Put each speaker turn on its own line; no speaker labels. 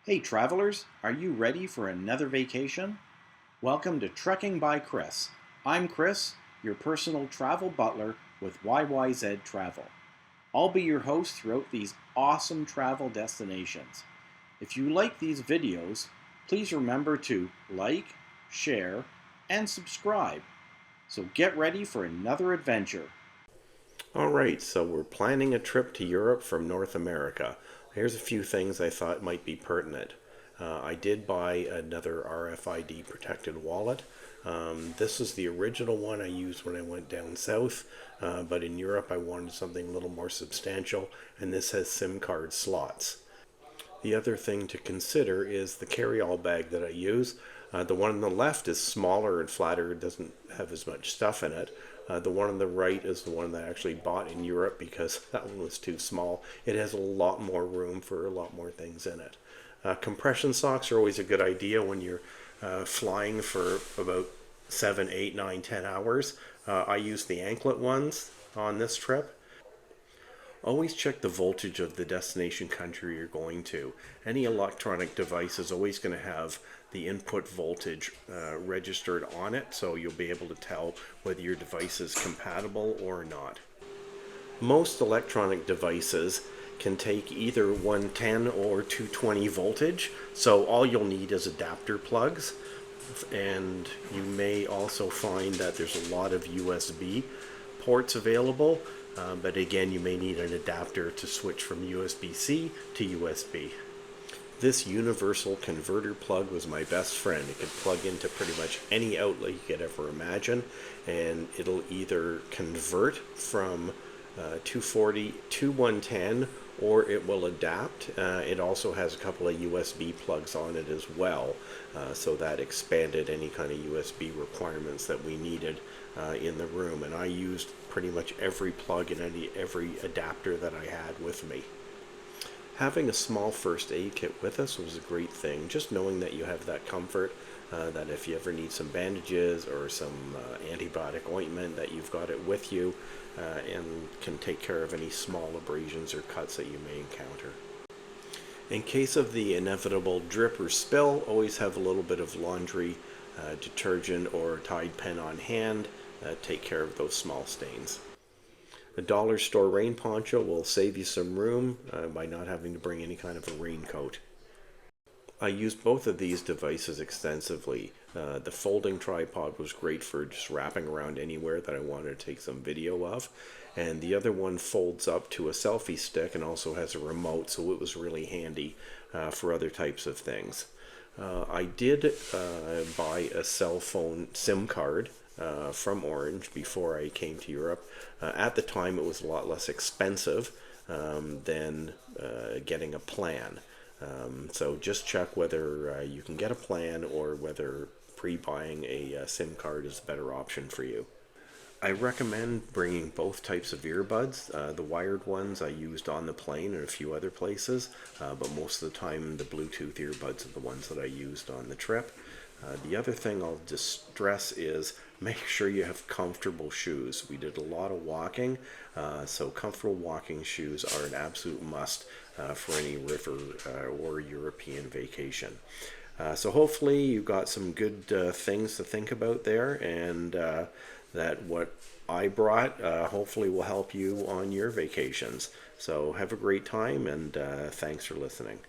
Hey travelers, are you ready for another vacation? Welcome to Trekking by Chris. I'm Chris, your personal travel butler with YYZ Travel. I'll be your host throughout these awesome travel destinations. If you like these videos, please remember to like, share, and subscribe. So get ready for another adventure. All right, so we're planning a trip to Europe from North America. Here's a few things I thought might be pertinent. I did buy another RFID protected wallet. This is the original one I used when I went down south, but in Europe I wanted something a little more substantial, and this has SIM card slots. The other thing to consider is the carry-all bag that I use. The one on the left is smaller and flatter, doesn't have as much stuff in it. The one on the right is the one that I actually bought in Europe because that one was too small. It has a lot more room for a lot more things in it. Compression socks are always a good idea when you're flying for about 7, 8, 9, 10 hours. I use the anklet ones on this trip. Always check the voltage of the destination country you're going to. Any electronic device is always going to have the input voltage registered on it, so you'll be able to tell whether your device is compatible or not. Most electronic devices can take either 110 or 220 voltage, so all you'll need is adapter plugs. And you may also find that there's a lot of USB ports available, but again, you may need an adapter to switch from USB-C to USB. This universal converter plug was my best friend. It could plug into pretty much any outlet you could ever imagine, and it'll either convert from 240 to 110, or it will adapt. It also has a couple of USB plugs on it as well, so that expanded any kind of USB requirements that we needed in the room. And I used pretty much every plug and every adapter that I had with me. Having a small first aid kit with us was a great thing. Just knowing that you have that comfort, that if you ever need some bandages or some antibiotic ointment, that you've got it with you and can take care of any small abrasions or cuts that you may encounter. In case of the inevitable drip or spill, always have a little bit of laundry detergent or Tide pen on hand. Take care of those small stains. A dollar store rain poncho will save you some room by not having to bring any kind of a raincoat. I used both of these devices extensively. The folding tripod was great for just wrapping around anywhere that I wanted to take some video of. And the other one folds up to a selfie stick and also has a remote, so it was really handy for other types of things. I did buy a cell phone SIM card from Orange before I came to Europe. At the time, it was a lot less expensive than getting a plan. So just check whether you can get a plan or whether pre-buying a SIM card is a better option for you. I recommend bringing both types of earbuds. The wired ones I used on the plane and a few other places, but most of the time the Bluetooth earbuds are the ones that I used on the trip. The other thing I'll just stress is make sure you have comfortable shoes. We did a lot of walking, so comfortable walking shoes are an absolute must for any river or European vacation. So hopefully you got some good things to think about there, and that what I brought hopefully will help you on your vacations. So have a great time, and thanks for listening.